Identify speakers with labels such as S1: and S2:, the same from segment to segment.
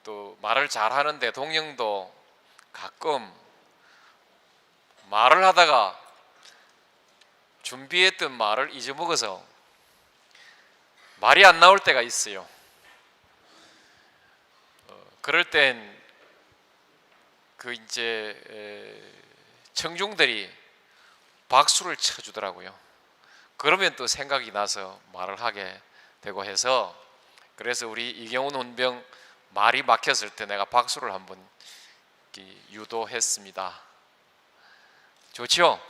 S1: 또 말을 잘하는 대통령도 가끔 말을 하다가 준비했던 말을 잊어먹어서 말이 안 나올 때가 있어요. 그럴 땐 그 이제 청중들이 박수를 쳐주더라고요. 그러면 또 생각이 나서 말을 하게 되고 해서, 그래서 우리 이경훈 헌병 말이 막혔을 때 내가 박수를 한번 유도했습니다. 좋지요?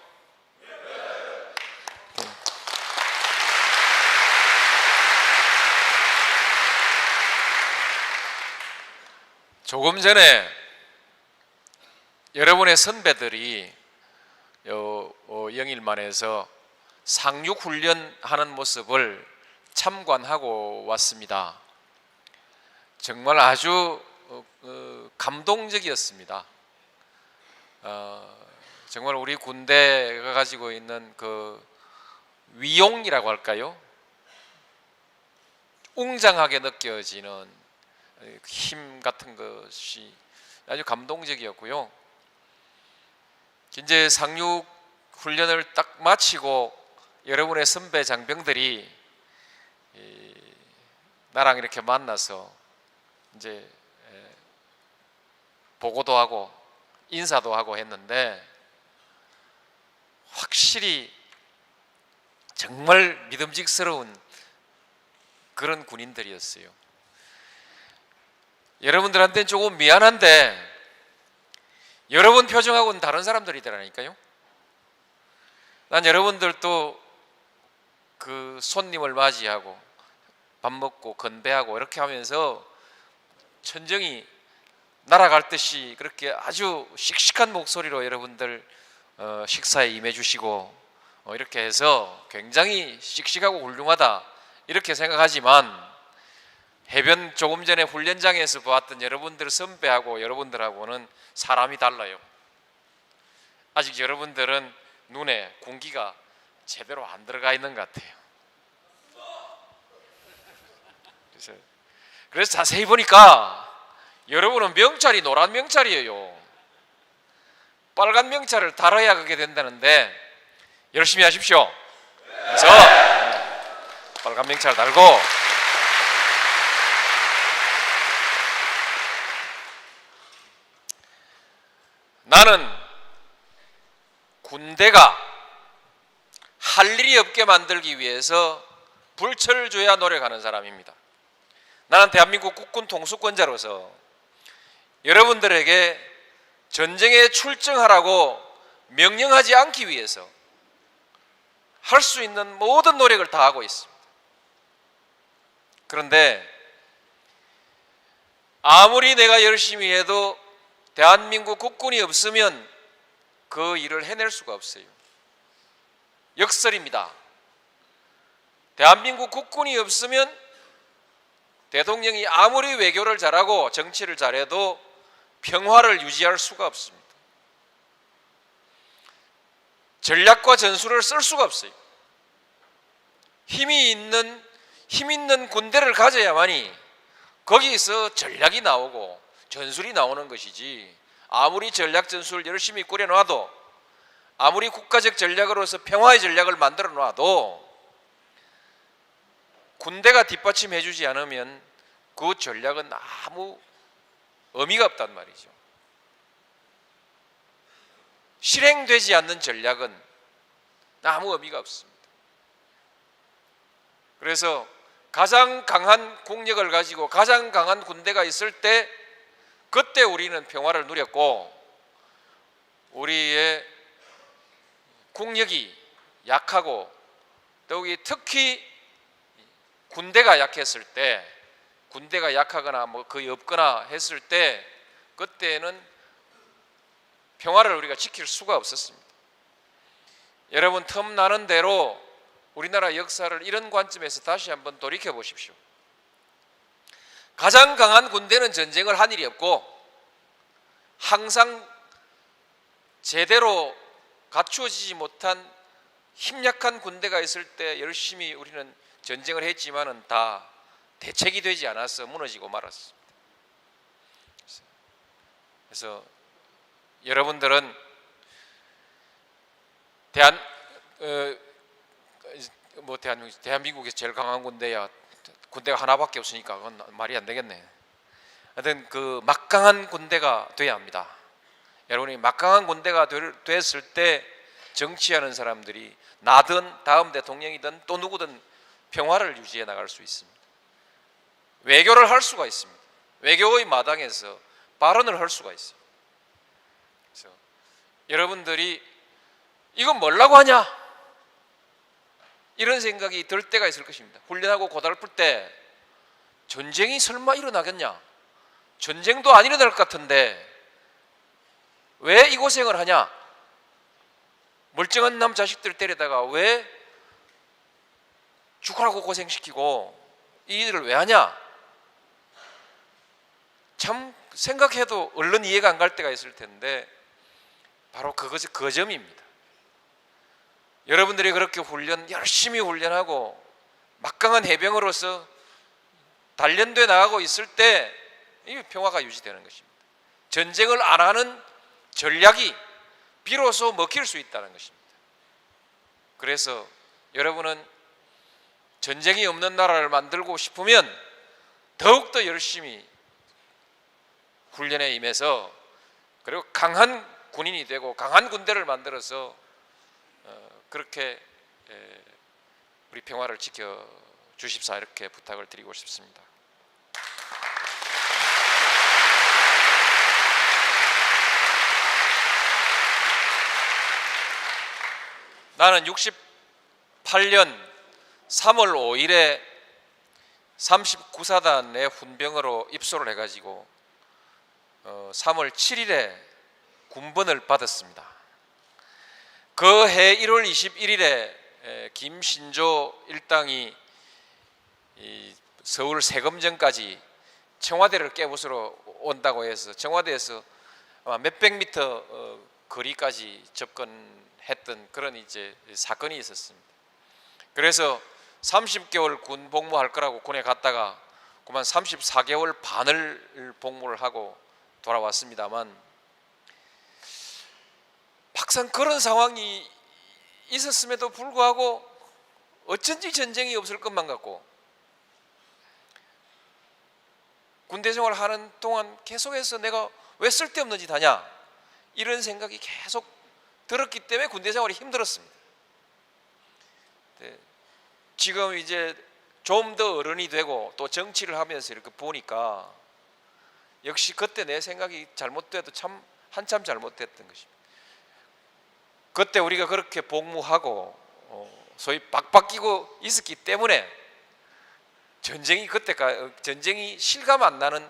S1: 조금 전에 여러분의 선배들이 영일만에서 상륙 훈련하는 모습을 참관하고 왔습니다. 정말 아주 감동적이었습니다. 정말 우리 군대가 가지고 있는 그 위용이라고 할까요? 웅장하게 느껴지는 힘 같은 것이 아주 감동적이었고요. 이제 상륙 훈련을 딱 마치고 여러분의 선배 장병들이 나랑 이렇게 만나서 이제 보고도 하고 인사도 하고 했는데, 확실히 정말 믿음직스러운 그런 군인들이었어요. 여러분들한테는 조금 미안한데 여러분 표정하고는 다른 사람들이더라니까요. 난 여러분들도 그 손님을 맞이하고 밥 먹고 건배하고 이렇게 하면서 천정이 날아갈 듯이 그렇게 아주 씩씩한 목소리로 여러분들 식사에 임해 주시고 이렇게 해서 굉장히 씩씩하고 훌륭하다 이렇게 생각하지만, 해변 조금 전에 훈련장에서 보았던 여러분들 선배하고 여러분들하고는 사람이 달라요. 아직 여러분들은 눈에 공기가 제대로 안 들어가 있는 것 같아요. 그래서 자세히 보니까 여러분은 명찰이 노란 명찰이에요. 빨간 명찰을 달아야 그게 된다는데 열심히 하십시오. 그래서 빨간 명찰 달고, 나는 군대가 할 일이 없게 만들기 위해서 불철주야 노력하는 사람입니다. 나는 대한민국 국군 통수권자로서 여러분들에게 전쟁에 출정하라고 명령하지 않기 위해서 할 수 있는 모든 노력을 다하고 있습니다. 그런데 아무리 내가 열심히 해도 대한민국 국군이 없으면 그 일을 해낼 수가 없어요. 역설입니다. 대한민국 국군이 없으면 대통령이 아무리 외교를 잘하고 정치를 잘해도 평화를 유지할 수가 없습니다. 전략과 전술을 쓸 수가 없어요. 힘 있는 군대를 가져야만이 거기서 전략이 나오고 전술이 나오는 것이지, 아무리 전략 전술을 열심히 꾸려놔도, 아무리 국가적 전략으로서 평화의 전략을 만들어 놔도 군대가 뒷받침해 주지 않으면 그 전략은 아무 의미가 없단 말이죠. 실행되지 않는 전략은 아무 의미가 없습니다. 그래서 가장 강한 국력을 가지고 가장 강한 군대가 있을 때, 그때 우리는 평화를 누렸고, 우리의 국력이 약하고 더욱이 특히 군대가 약했을 때, 군대가 약하거나 뭐 거의 없거나 했을 때, 그때는 평화를 우리가 지킬 수가 없었습니다. 여러분, 틈나는 대로 우리나라 역사를 이런 관점에서 다시 한번 돌이켜 보십시오. 가장 강한 군대는 전쟁을 한 일이 없고, 항상 제대로 갖추어지지 못한 힘약한 군대가 있을 때 열심히 우리는 전쟁을 했지만은 다 대책이 되지 않아서 무너지고 말았습니다. 그래서 여러분들은 대한민국에서 제일 강한 군대야, 군대가 하나밖에 없으니까 그건 말이 안 되겠네. 하여튼 그 막강한 군대가 돼야 합니다. 여러분이 막강한 군대가 됐을 때 정치하는 사람들이 나든 다음 대통령이든 또 누구든 평화를 유지해 나갈 수 있습니다. 외교를 할 수가 있습니다. 외교의 마당에서 발언을 할 수가 있어요. 그래서 여러분들이 이건 뭐라고 하냐? 이런 생각이 들 때가 있을 것입니다. 훈련하고 고달플 때 전쟁이 설마 일어나겠냐? 전쟁도 안 일어날 것 같은데 왜 이 고생을 하냐? 멀쩡한 남 자식들 데려다가 왜 죽으라고 고생시키고 이 일을 왜 하냐? 참 생각해도 얼른 이해가 안 갈 때가 있을 텐데 바로 그것이 그 점입니다. 여러분들이 그렇게 열심히 훈련하고 막강한 해병으로서 단련돼 나가고 있을 때 이 평화가 유지되는 것입니다. 전쟁을 안 하는 전략이 비로소 먹힐 수 있다는 것입니다. 그래서 여러분은 전쟁이 없는 나라를 만들고 싶으면 더욱더 열심히 훈련에 임해서 그리고 강한 군인이 되고 강한 군대를 만들어서 그렇게 우리 평화를 지켜주십사 이렇게 부탁을 드리고 싶습니다. 나는 68년 3월 5일에 39사단의 훈병으로 입소를 해가지고 3월 7일에 군번을 받았습니다. 그 해 1월 21일에 김신조 일당이 서울 세검정까지 청와대를 깨부수러 온다고 해서 청와대에서 아마 몇백 미터 거리까지 접근했던 그런 이제 사건이 있었습니다. 그래서 30개월 군 복무할 거라고 군에 갔다가 그만 34개월 반을 복무를 하고 돌아왔습니다만 막상 그런 상황이 있었음에도 불구하고 어쩐지 전쟁이 없을 것만 같고 군대 생활을 하는 동안 계속해서 내가 왜 쓸데없는 짓 하냐 이런 생각이 계속 들었기 때문에 군대 생활이 힘들었습니다. 지금 이제 좀 더 어른이 되고 또 정치를 하면서 이렇게 보니까 역시 그때 내 생각이 잘못돼도 참 한참 잘못됐던 것입니다. 그때 우리가 그렇게 복무하고 소위 박박 끼고 있었기 때문에 전쟁이 실감 안 나는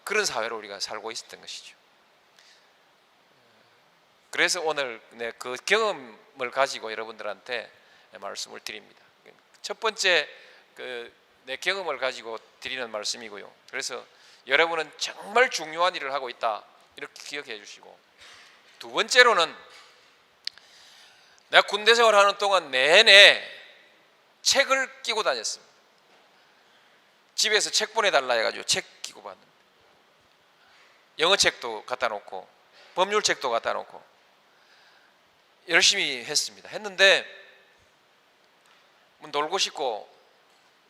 S1: 그런 사회로 우리가 살고 있었던 것이죠. 그래서 오늘 그 경험을 가지고 여러분들한테 말씀을 드립니다. 첫 번째 내 경험을 가지고 드리는 말씀이고요. 그래서 여러분은 정말 중요한 일을 하고 있다 이렇게 기억해 주시고, 두 번째로는 내가 군대 생활하는 동안 내내 책을 끼고 다녔습니다. 집에서 책 보내달라 해가지고 책 끼고 봤는데 영어 책도 갖다 놓고 법률 책도 갖다 놓고 열심히 했는데 뭐 놀고 싶고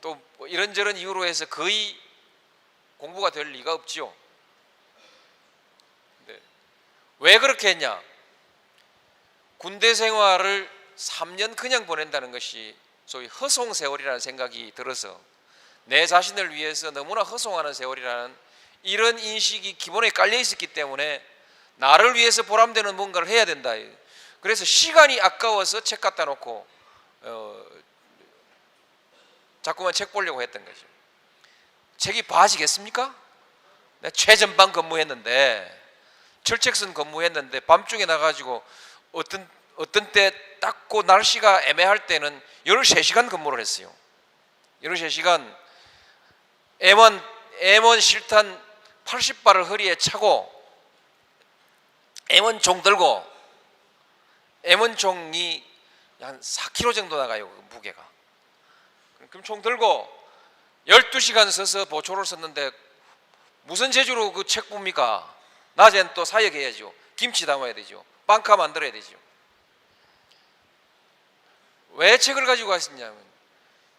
S1: 또 뭐 이런저런 이유로 해서 거의 공부가 될 리가 없지요. 근데 왜 그렇게 했냐? 군대 생활을 3년 그냥 보낸다는 것이 소위 허송 세월이라는 생각이 들어서 내 자신을 위해서 너무나 허송하는 세월이라는 이런 인식이 기본에 깔려 있었기 때문에 나를 위해서 보람되는 뭔가를 해야 된다. 그래서 시간이 아까워서 책 갖다 놓고 자꾸만 책 보려고 했던 거죠. 책이 봐지겠습니까? 내가 최전방 근무했는데 철책선 근무했는데 밤중에 나가지고 어떤 때 딱 그 날씨가 애매할 때는 13시간 근무를 했어요. 13시간 M1 실탄 80발을 허리에 차고 M1 총 들고, M1 총이 한 4kg 정도 나가요. 그 무게가. 그럼 총 들고 12시간 서서 보초를 썼는데 무슨 재주로 그 책 봅니까? 낮엔 또 사역해야죠. 김치 담아야 되죠. 빵카 만들어야 되죠. 왜 책을 가지고 갔었냐면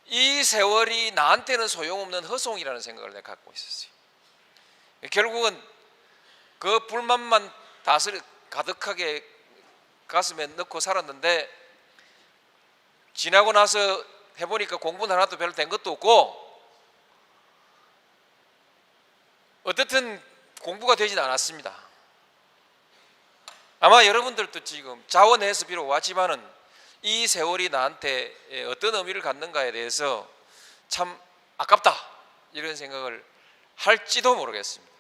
S1: 이 세월이 나한테는 소용없는 허송이라는 생각을 내가 갖고 있었어요. 결국은 그 불만만 가득하게 가슴에 넣고 살았는데 지나고 나서 해보니까 공부는 하나도 별로 된 것도 없고 어떻든 공부가 되진 않았습니다. 아마 여러분들도 지금 자원해서 비록 왔지만은 이 세월이 나한테 어떤 의미를 갖는가에 대해서 참 아깝다 이런 생각을 할지도 모르겠습니다.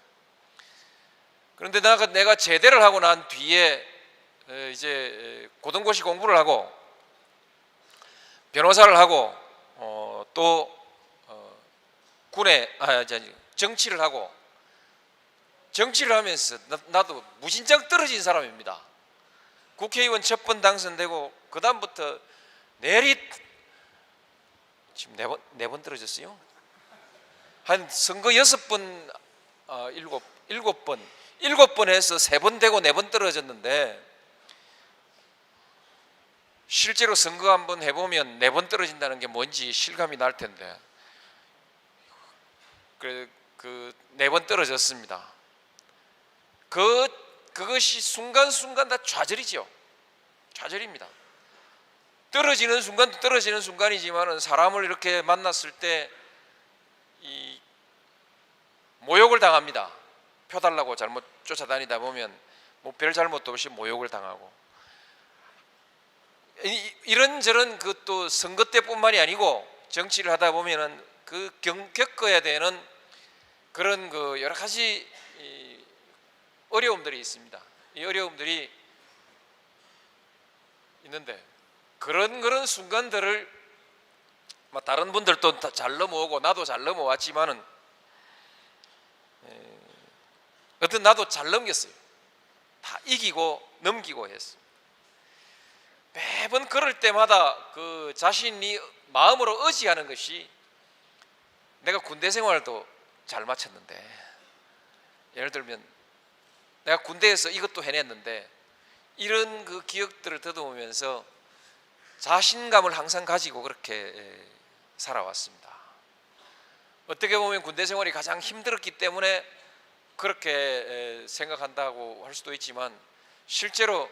S1: 그런데 내가 제대를 하고 난 뒤에 이제 고등고시 공부를 하고 변호사를 하고 또 군에 정치를 하고 정치를 하면서 나도 무진장 떨어진 사람입니다. 국회의원 첫 번 당선되고 그 다음부터 내리 지금 네 번 떨어졌어요. 한 선거 6번, 7번 해서 3번 되고 4번 떨어졌는데 실제로 선거 한번 해보면 4번 떨어진다는 게 뭔지 실감이 날 텐데 그 4번 떨어졌습니다. 그것이 순간순간 다 좌절이죠. 좌절입니다. 떨어지는 순간도 떨어지는 순간이지만은 사람을 이렇게 만났을 때 이 모욕을 당합니다. 표 달라고 잘못 쫓아다니다 보면 뭐 별 잘못도 없이 모욕을 당하고 이런저런 그 또 선거 때뿐만이 아니고 정치를 하다 보면은 겪어야 되는 그런 그 여러 가지 어려움들이 있습니다. 이 어려움들이 있는데 그런 순간들을 다른 분들도 잘 넘어오고 나도 잘 넘어왔지만은 어떤 나도 잘 넘겼어요. 다 이기고 넘기고 했어요. 매번 그럴 때마다 그 자신이 마음으로 의지하는 것이 내가 군대 생활도 잘 마쳤는데 예를 들면 내가 군대에서 이것도 해냈는데 이런 그 기억들을 더듬으면서 자신감을 항상 가지고 그렇게 살아왔습니다. 어떻게 보면 군대 생활이 가장 힘들었기 때문에 그렇게 생각한다고 할 수도 있지만 실제로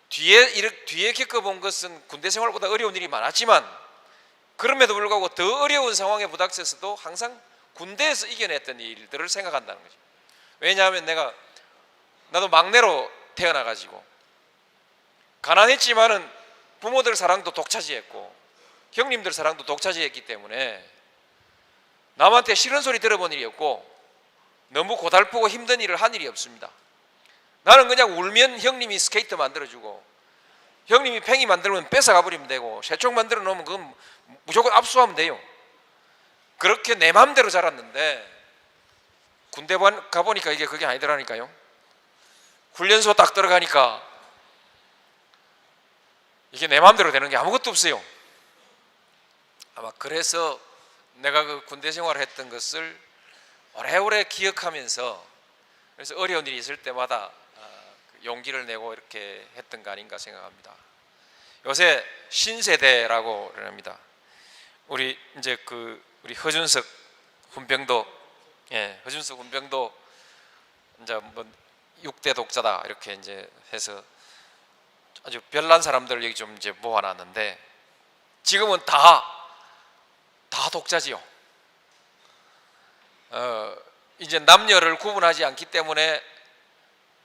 S1: 뒤에 겪어본 것은 군대 생활보다 어려운 일이 많았지만 그럼에도 불구하고 더 어려운 상황에 부닥쳐서도 항상 군대에서 이겨냈던 일들을 생각한다는 거죠. 왜냐하면 나도 막내로 태어나가지고 가난했지만은 부모들 사랑도 독차지했고 형님들 사랑도 독차지했기 때문에 남한테 싫은 소리 들어본 일이 없고 너무 고달프고 힘든 일을 한 일이 없습니다. 나는 그냥 울면 형님이 스케이트 만들어주고 형님이 팽이 만들면 뺏어가 버리면 되고 새총 만들어 놓으면 그건 무조건 압수하면 돼요. 그렇게 내 마음대로 자랐는데 군대 가보니까 이게 그게 아니더라니까요. 훈련소 딱 들어가니까 이게 내 마음대로 되는 게 아무것도 없어요. 아마 그래서 내가 그 군대 생활을 했던 것을 오래오래 기억하면서 그래서 어려운 일이 있을 때마다 용기를 내고 이렇게 했던 거 아닌가 생각합니다. 요새 신세대라고 합니다. 우리 이제 우리 허준석 훈병도 허준석 훈병도 이제 뭐 6대 독자다 이렇게 이제 해서 아주 별난 사람들 여기 좀 이제 모아놨는데 지금은 다 독자지요. 이제 남녀를 구분하지 않기 때문에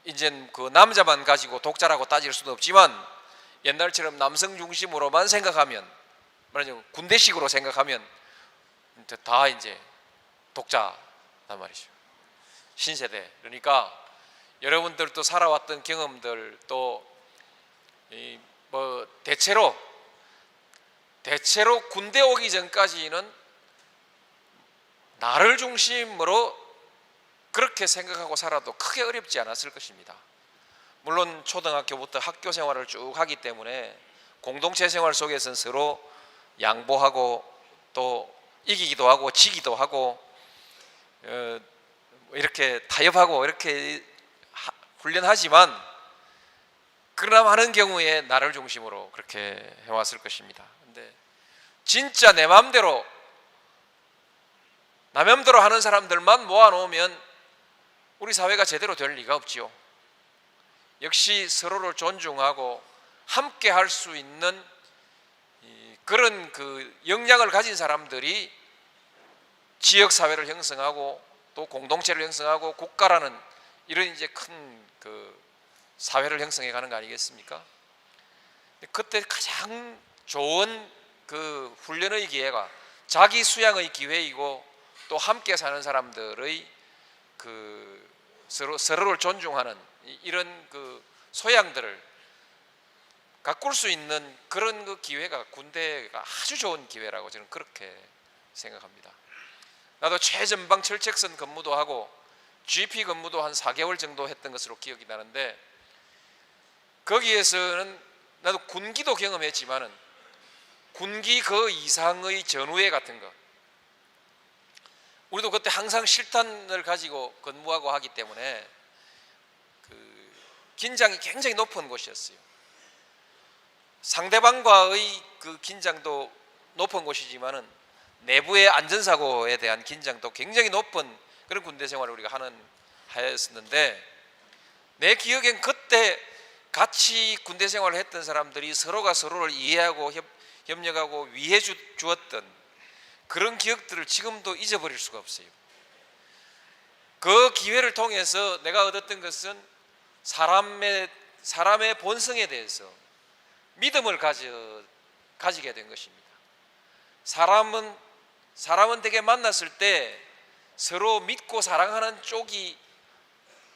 S1: 이제 그 남자만 가지고 독자라고 따질 수도 없지만 옛날처럼 남성 중심으로만 생각하면 말하자면 군대식으로 생각하면 다 이제 독자단 말이죠. 신세대. 그러니까 여러분들도 살아왔던 경험들 또 뭐 대체로 군대 오기 전까지는 나를 중심으로 그렇게 생각하고 살아도 크게 어렵지 않았을 것입니다. 물론 초등학교부터 학교 생활을 쭉 하기 때문에 공동체 생활 속에서는 서로 양보하고 또 이기기도 하고 지기도 하고 이렇게 타협하고 이렇게 훈련하지만 그러나 많은 경우에 나를 중심으로 그렇게 해왔을 것입니다. 근데 진짜 내 마음대로 남맘대로 하는 사람들만 모아놓으면 우리 사회가 제대로 될 리가 없지요. 역시 서로를 존중하고 함께 할 수 있는 그런 그 역량을 가진 사람들이 지역 사회를 형성하고 또 공동체를 형성하고 국가라는 이런 이제 큰 그 사회를 형성해 가는 거 아니겠습니까? 그때 가장 좋은 그 훈련의 기회가 자기 수양의 기회이고 또 함께 사는 사람들의 그 서로를 존중하는 이런 그 소양들을 가꿀 수 있는 그런 그 기회가 군대가 아주 좋은 기회라고 저는 그렇게 생각합니다. 나도 최전방 철책선 근무도 하고 GP 근무도 한 4개월 정도 했던 것으로 기억이 나는데 거기에서는 나도 군기도 경험했지만은 군기 그 이상의 전우회 같은 거 우리도 그때 항상 실탄을 가지고 근무하고 하기 때문에 그 긴장이 굉장히 높은 곳이었어요. 상대방과의 그 긴장도 높은 곳이지만은 내부의 안전사고에 대한 긴장도 굉장히 높은 그런 군대 생활을 우리가 하였었는데 내 기억엔 그때 같이 군대 생활을 했던 사람들이 서로가 서로를 이해하고 협력하고 위해 주었던 그런 기억들을 지금도 잊어버릴 수가 없어요. 그 기회를 통해서 내가 얻었던 것은 사람의 본성에 대해서 믿음을 가지게 된 것입니다. 사람은 되게 만났을 때 서로 믿고 사랑하는 쪽이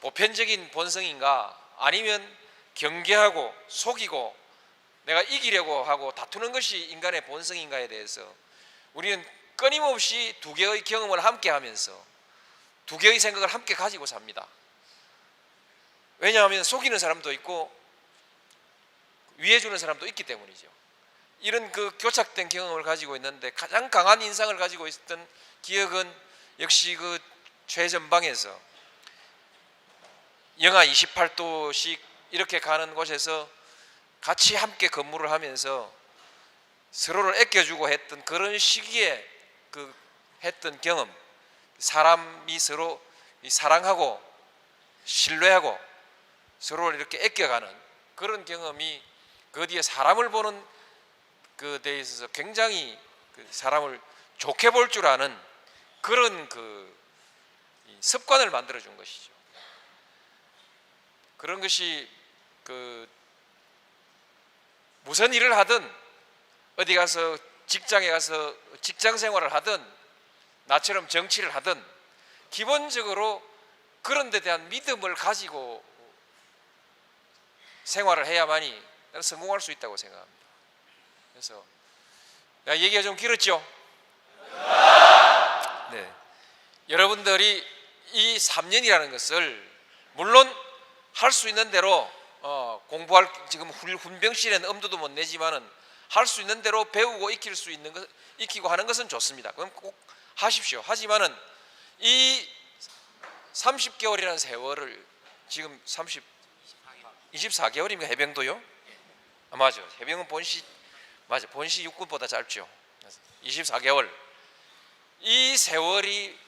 S1: 보편적인 본성인가 아니면 경계하고 속이고 내가 이기려고 하고 다투는 것이 인간의 본성인가에 대해서 우리는 끊임없이 두 개의 경험을 함께 하면서 두 개의 생각을 함께 가지고 삽니다. 왜냐하면 속이는 사람도 있고 위해주는 사람도 있기 때문이죠. 이런 그 교착된 경험을 가지고 있는데 가장 강한 인상을 가지고 있었던 기억은 역시 그 최전방에서 영하 28도씩 이렇게 가는 곳에서 같이 함께 근무를 하면서 서로를 아껴주고 했던 그런 시기에 그 했던 경험, 사람이 서로 사랑하고 신뢰하고 서로를 이렇게 아껴가는 그런 경험이 그 뒤에 사람을 보는 그 데 있어서 굉장히 그 사람을 좋게 볼 줄 아는 그런 그 습관을 만들어 준 것이죠. 그런 것이 그 무슨 일을 하든 어디 가서 직장에 가서 직장 생활을 하든 나처럼 정치를 하든 기본적으로 그런 데 대한 믿음을 가지고 생활을 해야만이 나는 성공할 수 있다고 생각합니다. 그래서 내가 얘기가 좀 길었죠? 네. 여러분들이 이 3년이라는 것을 물론 할 수 있는 대로 공부할 지금 훈병실에는 엄두도 못 내지만은 할 수 있는 대로 배우고 익히고 하는 것은 좋습니다. 그럼 꼭 하십시오. 하지만은 이 30개월이라는 세월을 지금 24개월입니까? 해병도요? 아, 맞아. 해병은 본시 육군보다 짧죠. 24개월. 이 세월이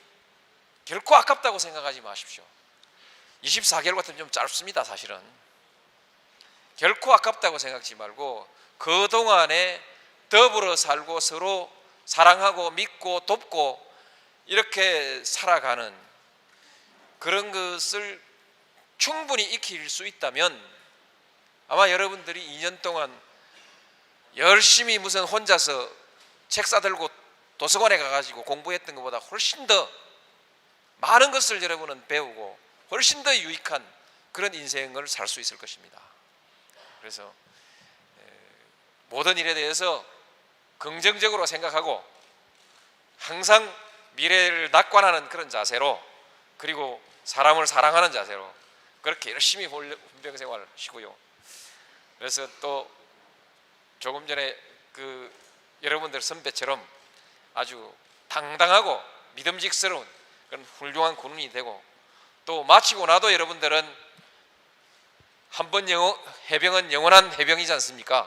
S1: 결코 아깝다고 생각하지 마십시오. 24개월 같으면 좀 짧습니다, 사실은. 결코 아깝다고 생각하지 말고 그동안에 더불어 살고 서로 사랑하고 믿고 돕고 이렇게 살아가는 그런 것을 충분히 익힐 수 있다면 아마 여러분들이 2년 동안 열심히 무슨 혼자서 책 싸들고 도서관에 가가지고 공부했던 것보다 훨씬 더 많은 것을 여러분은 배우고 훨씬 더 유익한 그런 인생을 살 수 있을 것입니다. 그래서 모든 일에 대해서 긍정적으로 생각하고 항상 미래를 낙관하는 그런 자세로 그리고 사람을 사랑하는 자세로 그렇게 열심히 훈병 생활을 하시고요. 그래서 또 조금 전에 그 여러분들 선배처럼 아주 당당하고 믿음직스러운 그런 훌륭한 군인이 되고 또 마치고 나도 여러분들은 한번 해병은 영원한 해병이지 않습니까?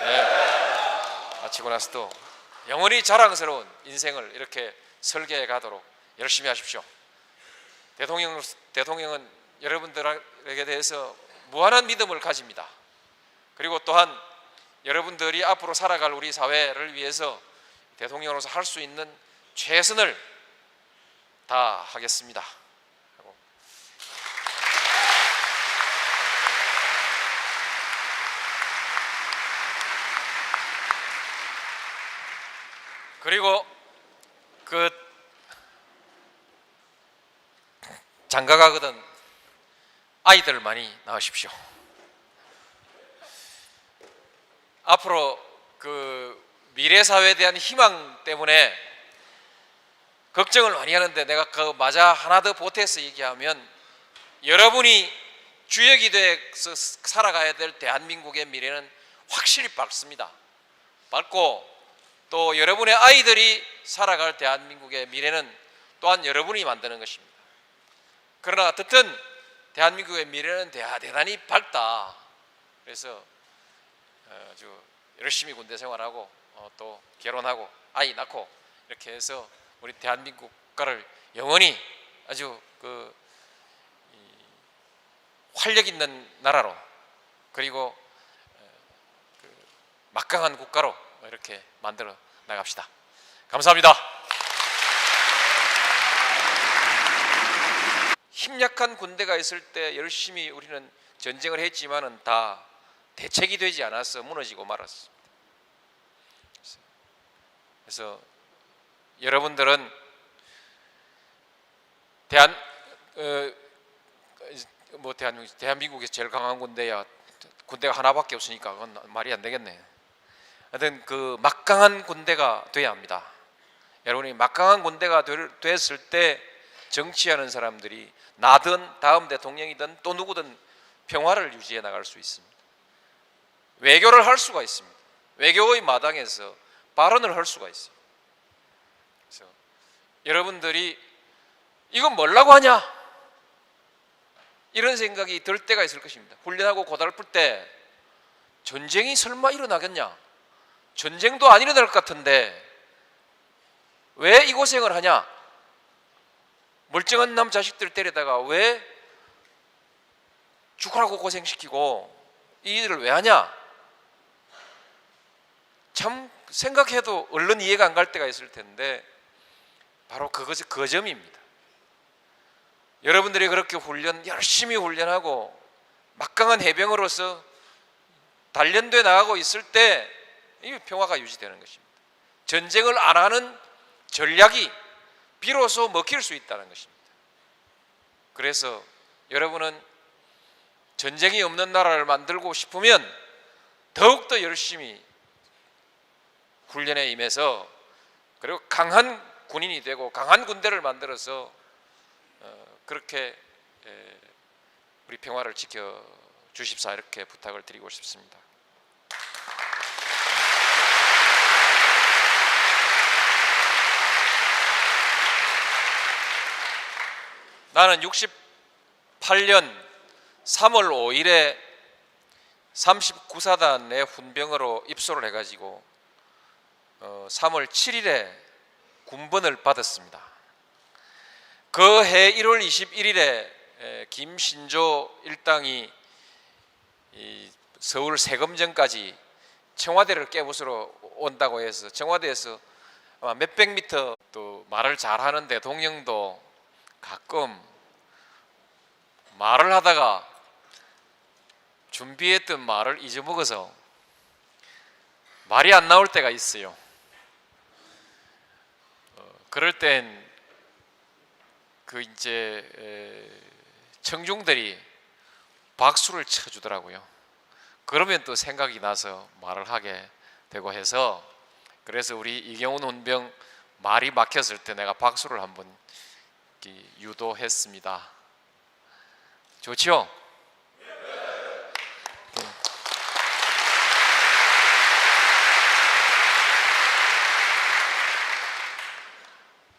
S1: 네. 마치고 나서도 영원히 자랑스러운 인생을 이렇게 설계해 가도록 열심히 하십시오. 대통령은 여러분들에게 대해서 무한한 믿음을 가집니다. 그리고 또한 여러분들이 앞으로 살아갈 우리 사회를 위해서 대통령으로서 할 수 있는 최선을 다하겠습니다. 그리고 그 장가가거든 아이들 많이 낳으십시오. 앞으로 그 미래 사회에 대한 희망 때문에 걱정을 많이 하는데 내가 그 맞아 하나 더 보태서 얘기하면 여러분이 주역이 돼서 살아가야 될 대한민국의 미래는 확실히 밝습니다. 밝고 또 여러분의 아이들이 살아갈 대한민국의 미래는 또한 여러분이 만드는 것입니다. 그러나 어쨌든 대한민국의 미래는 대단히 밝다. 그래서 아주 열심히 군대 생활하고 또 결혼하고 아이 낳고 이렇게 해서 우리 대한민국 국가를 영원히 아주 그 활력 있는 나라로 그리고 그 막강한 국가로 이렇게 만들어 나갑시다. 감사합니다. 힘약한 군대가 있을 때 열심히 우리는 전쟁을 했지만은 다 대책이 되지 않아서 무너지고 말았습니다. 그래서 여러분들은 대한민국에서 제일 강한 군대야 군대가 하나밖에 없으니까 그건 말이 안 되겠네. 하여튼 그 막강한 군대가 돼야 합니다. 여러분이 막강한 군대가 됐을 때 정치하는 사람들이 나든 다음 대통령이든 또 누구든 평화를 유지해 나갈 수 있습니다. 외교를 할 수가 있습니다. 외교의 마당에서 발언을 할 수가 있어요. 그래서 여러분들이 이건 뭐라고 하냐? 이런 생각이 들 때가 있을 것입니다. 훈련하고 고달플 때 전쟁이 설마 일어나겠냐? 전쟁도 안 일어날 것 같은데 왜 이 고생을 하냐? 멀쩡한 남 자식들 때리다가 왜 죽으라고 고생시키고 이 일을 왜 하냐? 참 생각해도 얼른 이해가 안 갈 때가 있을 텐데 바로 그것이 그 점입니다. 여러분들이 그렇게 열심히 훈련하고 막강한 해병으로서 단련돼 나가고 있을 때 이 평화가 유지되는 것입니다. 전쟁을 안 하는 전략이 비로소 먹힐 수 있다는 것입니다. 그래서 여러분은 전쟁이 없는 나라를 만들고 싶으면 더욱더 열심히 훈련에 임해서 그리고 강한 군인이 되고 강한 군대를 만들어서 그렇게 우리 평화를 지켜주십사 이렇게 부탁을 드리고 싶습니다. 나는 68년 3월 5일에 39사단의 훈병으로 입소를 해가지고 3월 7일에 군번을 받았습니다. 그 해 1월 21일에 김신조 일당이 서울 세검정까지 청와대를 깨부수러 온다고 해서 청와대에서 아마 몇백 미터 또 말을 잘하는 대통령도 가끔 말을 하다가 준비했던 말을 잊어먹어서 말이 안 나올 때가 있어요. 그럴 땐 그 이제 청중들이 박수를 쳐주더라고요. 그러면 또 생각이 나서 말을 하게 되고 해서 그래서 우리 이경훈 훈병 말이 막혔을 때 내가 박수를 한번 유도했습니다. 좋죠?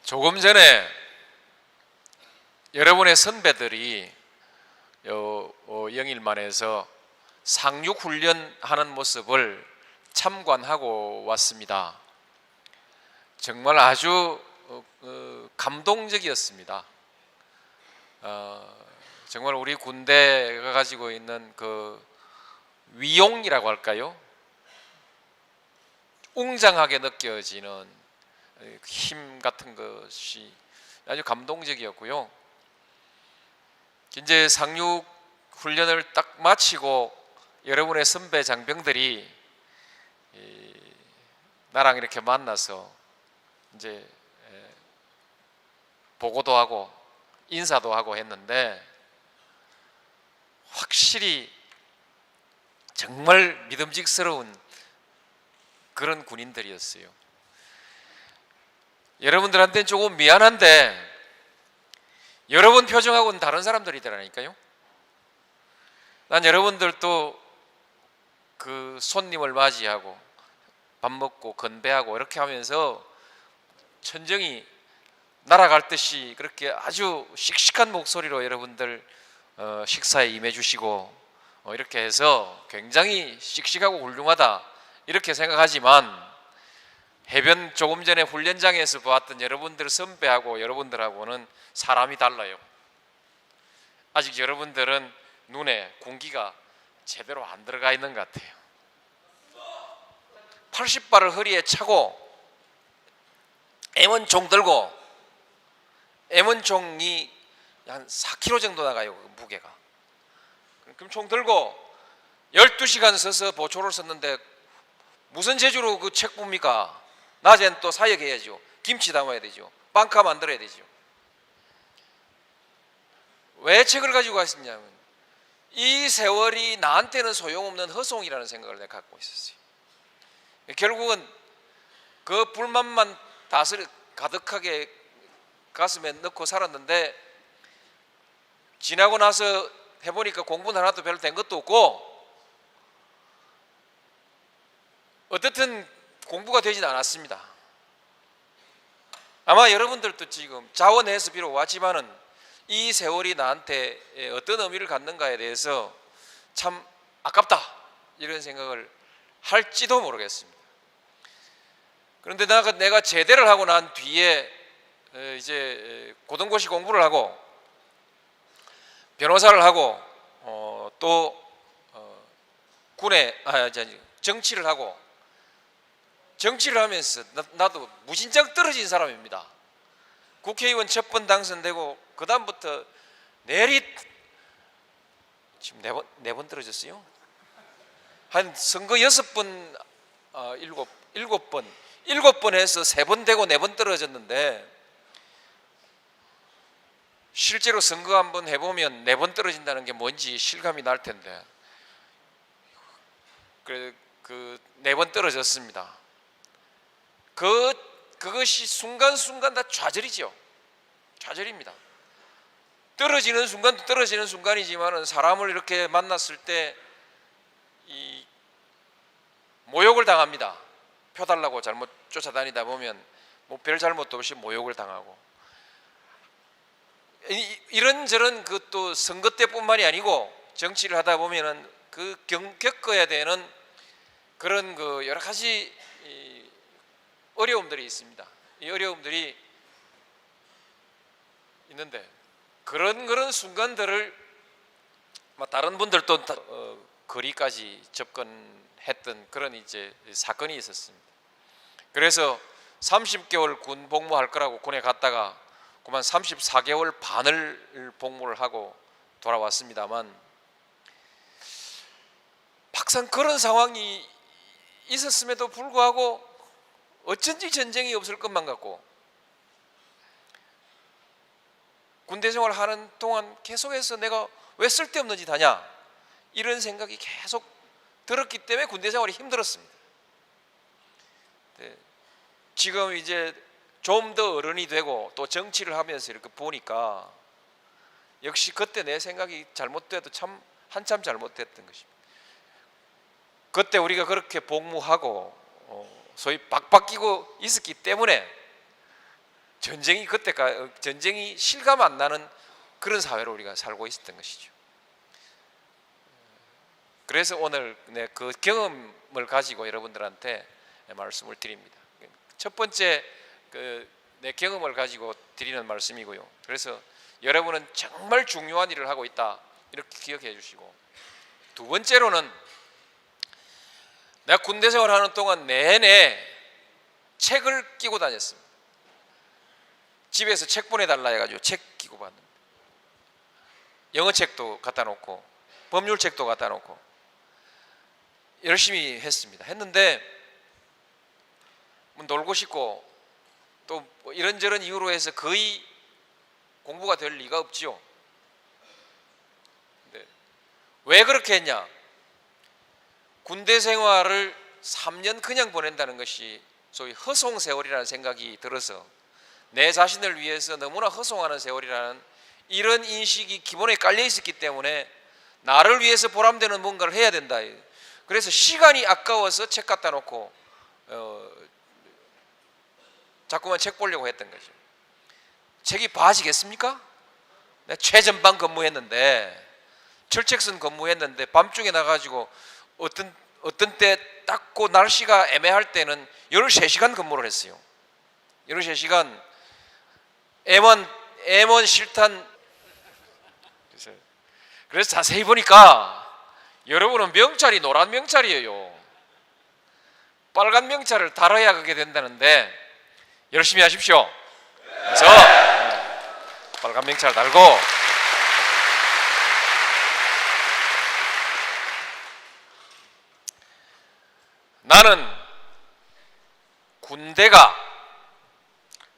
S1: 조금 전에 여러분의 선배들이 영일만에서 상륙 훈련하는 모습을 참관하고 왔습니다. 정말 아주 감동적이었습니다. 정말 우리 군대가 가지고 있는 그 위용이라고 할까요? 웅장하게 느껴지는 힘 같은 것이 아주 감동적이었고요. 이제 상륙 훈련을 딱 마치고 여러분의 선배 장병들이 나랑 이렇게 만나서 이제 보고도 하고 인사도 하고 했는데 확실히 정말 믿음직스러운 그런 군인들이었어요. 여러분들한테는 조금 미안한데 여러분 표정하고는 다른 사람들이더라니까요. 난 여러분들도 그 손님을 맞이하고 밥 먹고 건배하고 이렇게 하면서 천정이 날아갈 듯이 그렇게 아주 씩씩한 목소리로 여러분들 식사에 임해 주시고 이렇게 해서 굉장히 씩씩하고 훌륭하다 이렇게 생각하지만 해변 조금 전에 훈련장에서 보았던 여러분들 선배하고 여러분들하고는 사람이 달라요. 아직 여러분들은 눈에 공기가 제대로 안 들어가 있는 것 같아요. 80발을 허리에 차고 M1총 들고 M1총이 한 4kg 정도 나가요. 그 무게가. 그럼 총 들고 12시간 서서 보초를 썼는데 무슨 재주로 그 책 봅니까? 낮엔 또 사역해야죠. 김치 담아야 되죠. 빵카 만들어야 되죠. 왜 책을 가지고 갔었냐면 이 세월이 나한테는 소용없는 허송이라는 생각을 내가 갖고 있었어요. 결국은 그 불만만 가득하게 가슴에 넣고 살았는데 지나고 나서 해보니까 공부는 하나도 별로 된 것도 없고 어떻든 공부가 되진 않았습니다. 아마 여러분들도 지금 자원해서 비록 왔지만은 이 세월이 나한테 어떤 의미를 갖는가에 대해서 참 아깝다 이런 생각을 할지도 모르겠습니다. 그런데 내가 제대를 하고 난 뒤에 이제 고등고시 공부를 하고 변호사를 하고 또 군에 정치를 하고 정치를 하면서 나도 무진장 떨어진 사람입니다. 국회의원 첫 번 당선되고 그 다음부터 내리 지금 네 번 떨어졌어요. 한 선거 6번, 7번 해서 3번 되고 4번 떨어졌는데 실제로 선거 한번 해보면 4번 떨어진다는 게 뭔지 실감이 날 텐데 그 4번 떨어졌습니다. 그것이 순간순간 다 좌절이죠. 좌절입니다. 떨어지는 순간도 떨어지는 순간이지만 사람을 이렇게 만났을 때 이 모욕을 당합니다. 표 달라고 잘못 쫓아다니다 보면 뭐 별 잘못도 없이 모욕을 당하고 이런저런 그 또 선거 때뿐만이 아니고 정치를 하다 보면은 그 겪어야 되는 그런 그 여러 가지 어려움들이 있습니다. 이 어려움들이 있는데 그런 순간들을 다른 분들도 거리까지 접근했던 그런 이제 사건이 있었습니다. 그래서 30개월 군 복무할 거라고 군에 갔다가 그만 34개월 반을 복무를 하고 돌아왔습니다만 막상 그런 상황이 있었음에도 불구하고 어쩐지 전쟁이 없을 것만 같고 군대 생활하는 동안 계속해서 내가 왜 쓸데없는 짓 하냐 이런 생각이 계속 들었기 때문에 군대 생활이 힘들었습니다. 네. 지금 이제 좀 더 어른이 되고 또 정치를 하면서 이렇게 보니까 역시 그때 내 생각이 잘못돼도 참 한참 잘못됐던 것입니다. 그때 우리가 그렇게 복무하고 소위 박박끼고 있었기 때문에 전쟁이 실감 안 나는 그런 사회로 우리가 살고 있었던 것이죠. 그래서 오늘 그 경험을 가지고 여러분들한테 말씀을 드립니다. 첫 번째 내 경험을 가지고 드리는 말씀이고요. 그래서 여러분은 정말 중요한 일을 하고 있다, 이렇게 기억해 주시고, 두 번째로는 내가 군대 생활하는 동안 내내 책을 끼고 다녔습니다. 집에서 책 보내달라 해가지고 책 끼고 봤는데, 영어 책도 갖다 놓고 법률 책도 갖다 놓고 열심히 했는데 뭐 놀고 싶고 또 뭐 이런저런 이유로 해서 거의 공부가 될 리가 없지요. 근데 왜 그렇게 했냐? 군대 생활을 3년 그냥 보낸다는 것이 소위 허송 세월이라는 생각이 들어서, 내 자신을 위해서 너무나 허송하는 세월이라는 이런 인식이 기본에 깔려 있었기 때문에 나를 위해서 보람되는 뭔가를 해야 된다. 그래서 시간이 아까워서 책 갖다 놓고 자꾸만 책 보려고 했던 거죠. 책이 봐지겠습니까? 내가 최전방 근무했는데, 철책선 근무했는데 밤중에 나가지고 어떤 때 딱 그 날씨가 애매할 때는 13시간 근무를 했어요. 13시간 M1 실탄. 그래서 자세히 보니까 여러분은 명찰이 노란 명찰이에요. 빨간 명찰을 달아야 그게 된다는데 열심히 하십시오. 그래서 빨간 명찰 달고, 나는 군대가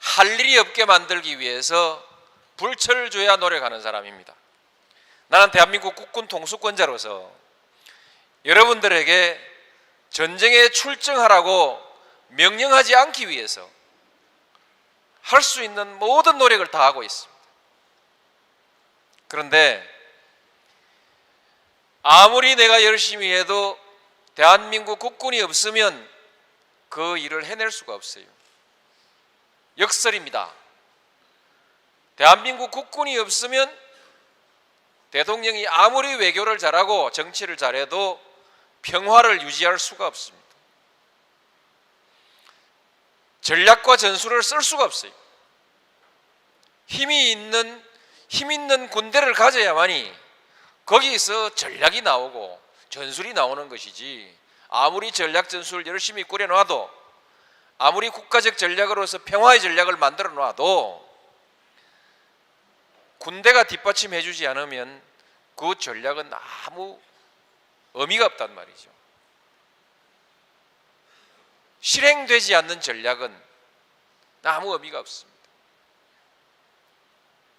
S1: 할 일이 없게 만들기 위해서 불철주야 노력하는 사람입니다. 나는 대한민국 국군 통수권자로서 여러분들에게 전쟁에 출정하라고 명령하지 않기 위해서 할 수 있는 모든 노력을 다하고 있습니다. 그런데 아무리 내가 열심히 해도 대한민국 국군이 없으면 그 일을 해낼 수가 없어요. 역설입니다. 대한민국 국군이 없으면 대통령이 아무리 외교를 잘하고 정치를 잘해도 평화를 유지할 수가 없습니다. 전략과 전술을 쓸 수가 없어요. 힘 있는 군대를 가져야만이 거기서 전략이 나오고 전술이 나오는 것이지, 아무리 전략 전술을 열심히 꾸려놔도, 아무리 국가적 전략으로서 평화의 전략을 만들어 놔도 군대가 뒷받침해 주지 않으면 그 전략은 아무 의미가 없단 말이죠. 실행되지 않는 전략은 아무 의미가 없습니다.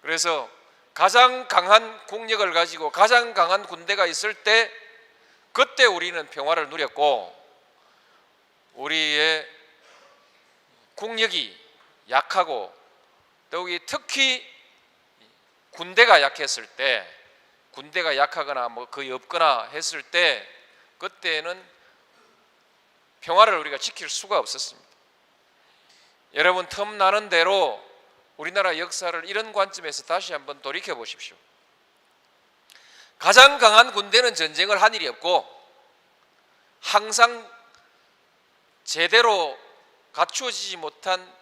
S1: 그래서 가장 강한 국력을 가지고 가장 강한 군대가 있을 때, 그때 우리는 평화를 누렸고, 우리의 국력이 약하고 더욱이 특히 군대가 약했을 때, 군대가 약하거나 뭐 거의 없거나 했을 때, 그때는 평화를 우리가 지킬 수가 없었습니다. 여러분, 틈나는 대로 우리나라 역사를 이런 관점에서 다시 한번 돌이켜 보십시오. 가장 강한 군대는 전쟁을 한 일이 없고, 항상 제대로 갖추어지지 못한